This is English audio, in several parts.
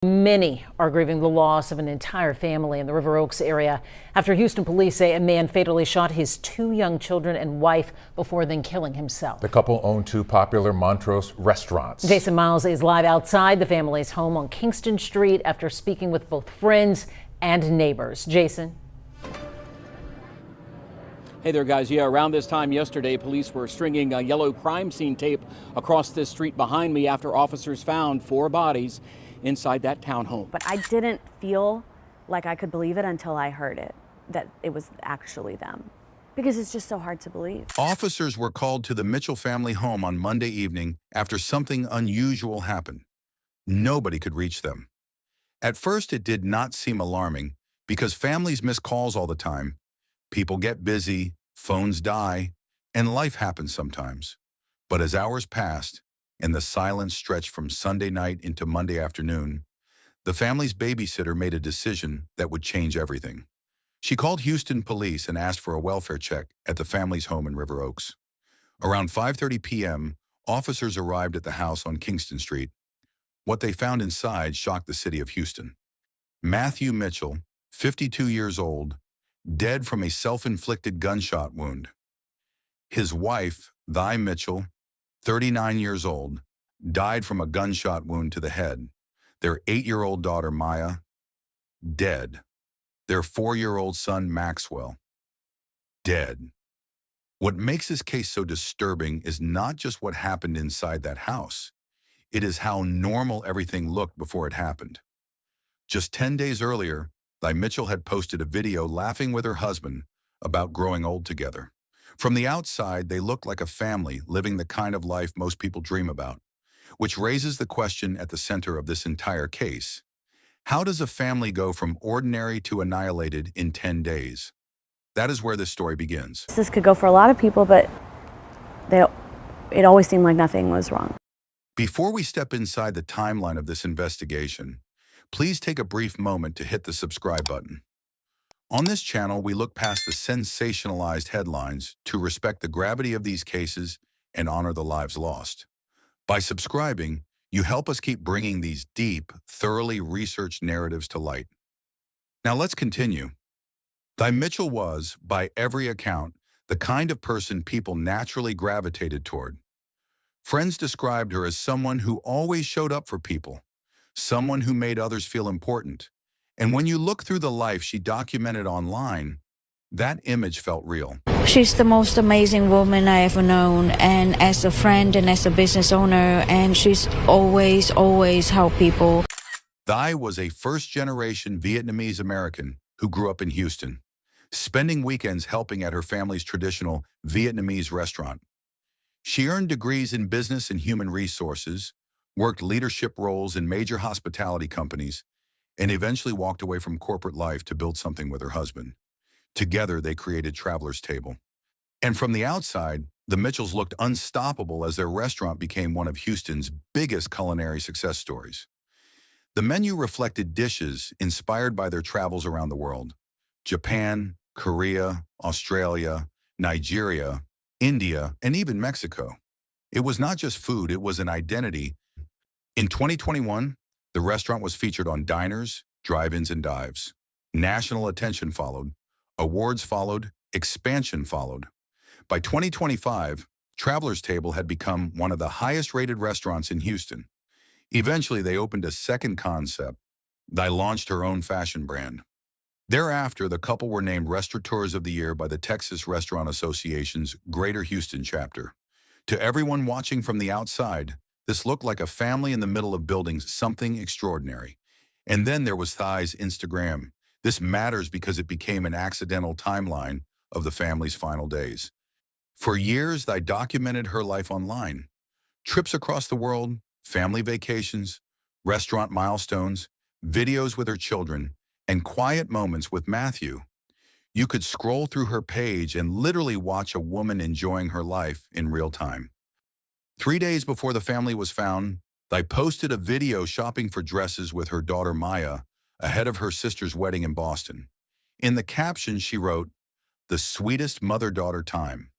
Many are grieving the loss of an entire family in the River Oaks area after Houston police say a man fatally shot his two young children and wife before then killing himself. The couple own two popular Montrose restaurants. Jason Miles is live outside the family's home on Kingston Street after speaking with both friends and neighbors. Jason. Hey there, guys. Yeah, around this time yesterday, police were stringing yellow crime scene tape across this street behind me after officers found 4 bodies inside that townhome. But I didn't feel like I could believe it until I heard it, that it was actually them, because it's just so hard to believe. Officers were called to the Mitchell family home on Monday evening after something unusual happened. Nobody could reach them. At first, it did not seem alarming because families miss calls all the time. People get busy, phones die, and life happens sometimes. But as hours passed, and the silence stretched from Sunday night into Monday afternoon, the family's babysitter made a decision that would change everything. She called Houston police and asked for a welfare check at the family's home in River Oaks. Around 5:30 p.m., officers arrived at the house on Kingston Street. What they found inside shocked the city of Houston. Matthew Mitchell, 52 years old, dead from a self-inflicted gunshot wound. His wife, Thy Mitchell, 39 years old, died from a gunshot wound to the head. Their 8-year-old daughter, Maya, dead. Their 4-year-old son, Maxwell, dead. What makes this case so disturbing is not just what happened inside that house. It is how normal everything looked before it happened. Just 10 days earlier, Thy Mitchell had posted a video laughing with her husband about growing old together. From the outside, they looked like a family living the kind of life most people dream about, which raises the question at the center of this entire case. How does a family go from ordinary to annihilated in 10 days? That is where this story begins. This could go for a lot of people, but it always seemed like nothing was wrong. Before we step inside the timeline of this investigation, please take a brief moment to hit the subscribe button. On this channel, we look past the sensationalized headlines to respect the gravity of these cases and honor the lives lost. By subscribing, you help us keep bringing these deep, thoroughly researched narratives to light. Now let's continue. Thy Mitchell was, by every account, the kind of person people naturally gravitated toward. Friends described her as someone who always showed up for people, someone who made others feel important. And when you look through the life she documented online, that image felt real. She's the most amazing woman I ever known, and as a friend and as a business owner, and she's always helped people. Thy was a first-generation Vietnamese American who grew up in Houston, spending weekends helping at her family's traditional Vietnamese restaurant. She earned degrees in business and human resources, worked leadership roles in major hospitality companies, and eventually walked away from corporate life to build something with her husband. Together, they created Traveler's Table. And from the outside, the Mitchells looked unstoppable as their restaurant became one of Houston's biggest culinary success stories. The menu reflected dishes inspired by their travels around the world: Japan, Korea, Australia, Nigeria, India, and even Mexico. It was not just food, it was an identity. In 2021, the restaurant was featured on diners, drive-ins, and dives. National attention followed, awards followed, expansion followed. By 2025, Traveler's Table had become one of the highest-rated restaurants in Houston. Eventually, they opened a second concept. Thy launched her own fashion brand. Thereafter, the couple were named Restaurateurs of the Year by the Texas Restaurant Association's Greater Houston chapter. To everyone watching from the outside, this looked like a family in the middle of building something extraordinary. And then there was Thy's Instagram. This matters because it became an accidental timeline of the family's final days. For years, Thy documented her life online. Trips across the world, family vacations, restaurant milestones, videos with her children, and quiet moments with Matthew. You could scroll through her page and literally watch a woman enjoying her life in real time. 3 days before the family was found, Thy posted a video shopping for dresses with her daughter Maya ahead of her sister's wedding in Boston. In the caption, she wrote, "The sweetest mother-daughter time."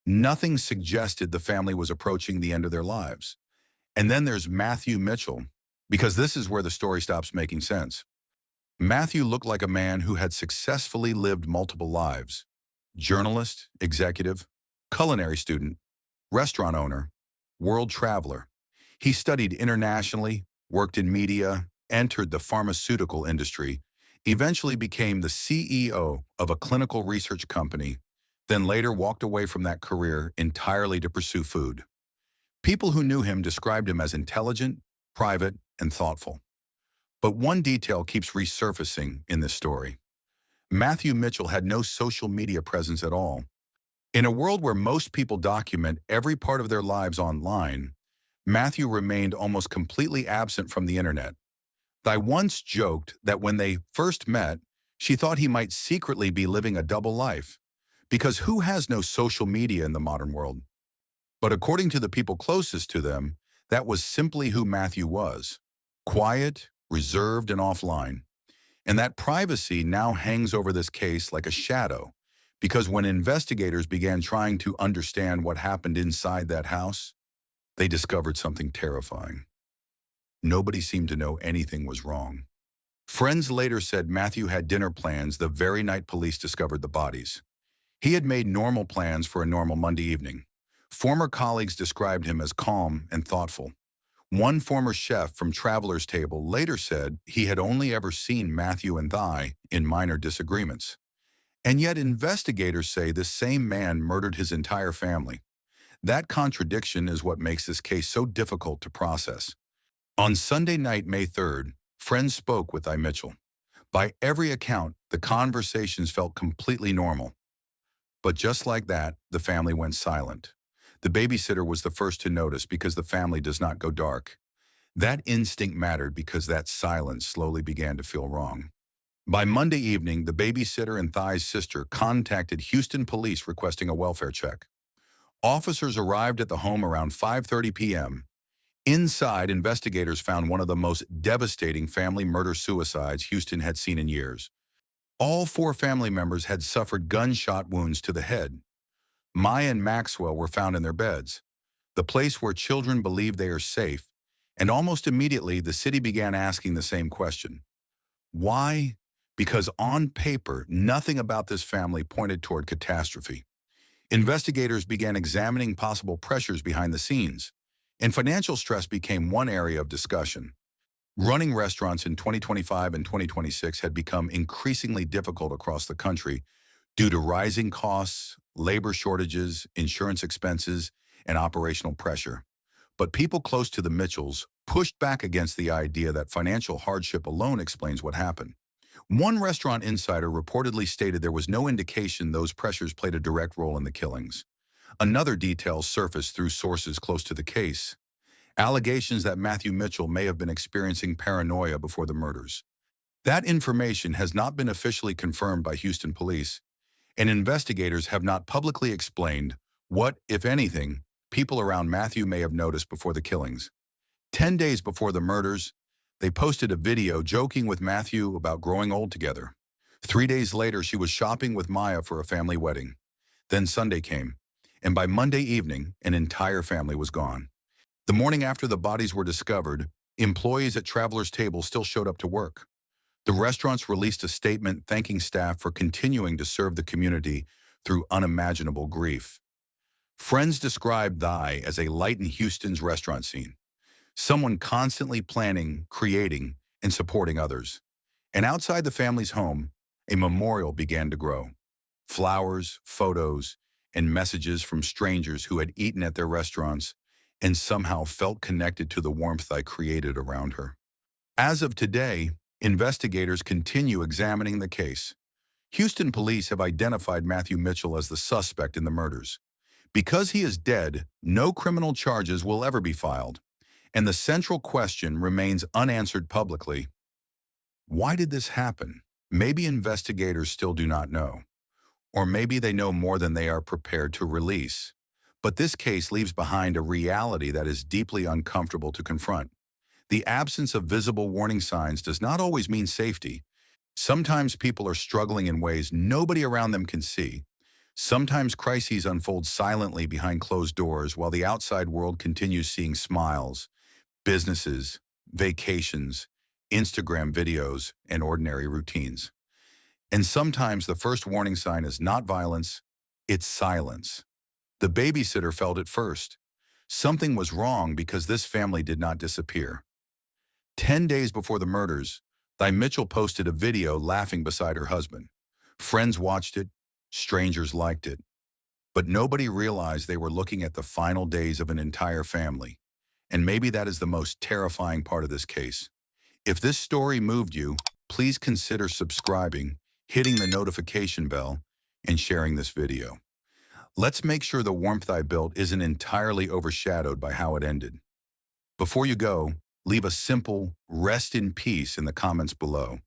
Nothing suggested the family was approaching the end of their lives. And then there's Matthew Mitchell, because this is where the story stops making sense. Matthew looked like a man who had successfully lived multiple lives: journalist, executive, culinary student, restaurant owner, world traveler. He studied internationally, worked in media, entered the pharmaceutical industry, eventually became the CEO of a clinical research company, then later walked away from that career entirely to pursue food. People who knew him described him as intelligent, private, and thoughtful. But one detail keeps resurfacing in this story. Matthew Mitchell had no social media presence at all. In a world where most people document every part of their lives online, Matthew remained almost completely absent from the internet. Di once joked that when they first met, she thought he might secretly be living a double life, because who has no social media in the modern world? But according to the people closest to them, that was simply who Matthew was: quiet, reserved, and offline. And that privacy now hangs over this case like a shadow, because when investigators began trying to understand what happened inside that house, they discovered something terrifying. Nobody seemed to know anything was wrong. Friends later said Matthew had dinner plans the very night police discovered the bodies. He had made normal plans for a normal Monday evening. Former colleagues described him as calm and thoughtful. One former chef from Traveler's Table later said he had only ever seen Matthew and Di in minor disagreements. And yet investigators say this same man murdered his entire family. That contradiction is what makes this case so difficult to process. On Sunday night, May 3rd, friends spoke with Di Mitchell. By every account, the conversations felt completely normal. But just like that, the family went silent. The babysitter was the first to notice because the family does not go dark. That instinct mattered because that silence slowly began to feel wrong. By Monday evening, the babysitter and Di's sister contacted Houston police requesting a welfare check. Officers arrived at the home around 5:30 p.m. Inside, investigators found one of the most devastating family murder-suicides Houston had seen in years. All 4 family members had suffered gunshot wounds to the head. Maya and Maxwell were found in their beds, the place where children believe they are safe, and almost immediately the city began asking the same question. Why? Because on paper, nothing about this family pointed toward catastrophe. Investigators began examining possible pressures behind the scenes, and financial stress became one area of discussion. Running restaurants in 2025 and 2026 had become increasingly difficult across the country due to rising costs, labor shortages, insurance expenses, and operational pressure. But people close to the Mitchells pushed back against the idea that financial hardship alone explains what happened. One restaurant insider reportedly stated there was no indication those pressures played a direct role in the killings. Another detail surfaced through sources close to the case: allegations that Matthew Mitchell may have been experiencing paranoia before the murders. That information has not been officially confirmed by Houston police, and investigators have not publicly explained what, if anything, people around Matthew may have noticed before the killings. 10 days before the murders, they posted a video joking with Matthew about growing old together. 3 days later, she was shopping with Maya for a family wedding. Then Sunday came, and by Monday evening, an entire family was gone. The morning after the bodies were discovered, employees at Traveler's Table still showed up to work. The restaurants released a statement thanking staff for continuing to serve the community through unimaginable grief. Friends described Di as a light in Houston's restaurant scene, someone constantly planning, creating, and supporting others. And outside the family's home, a memorial began to grow. Flowers, photos, and messages from strangers who had eaten at their restaurants and somehow felt connected to the warmth I created around her. As of today, investigators continue examining the case. Houston police have identified Matthew Mitchell as the suspect in the murders. Because he is dead, no criminal charges will ever be filed, and the central question remains unanswered publicly. Why did this happen? Maybe investigators still do not know, or maybe they know more than they are prepared to release. But this case leaves behind a reality that is deeply uncomfortable to confront. The absence of visible warning signs does not always mean safety. Sometimes people are struggling in ways nobody around them can see. Sometimes crises unfold silently behind closed doors while the outside world continues seeing smiles, businesses, vacations, Instagram videos, and ordinary routines. And sometimes the first warning sign is not violence, it's silence. The babysitter felt it first. Something was wrong because this family did not disappear. 10 days before the murders, Di Mitchell posted a video laughing beside her husband. Friends watched it, strangers liked it. But nobody realized they were looking at the final days of an entire family. And maybe that is the most terrifying part of this case. If this story moved you, please consider subscribing, hitting the notification bell, and sharing this video. Let's make sure the warmth I built isn't entirely overshadowed by how it ended. Before you go, leave a simple "rest in peace" in the comments below.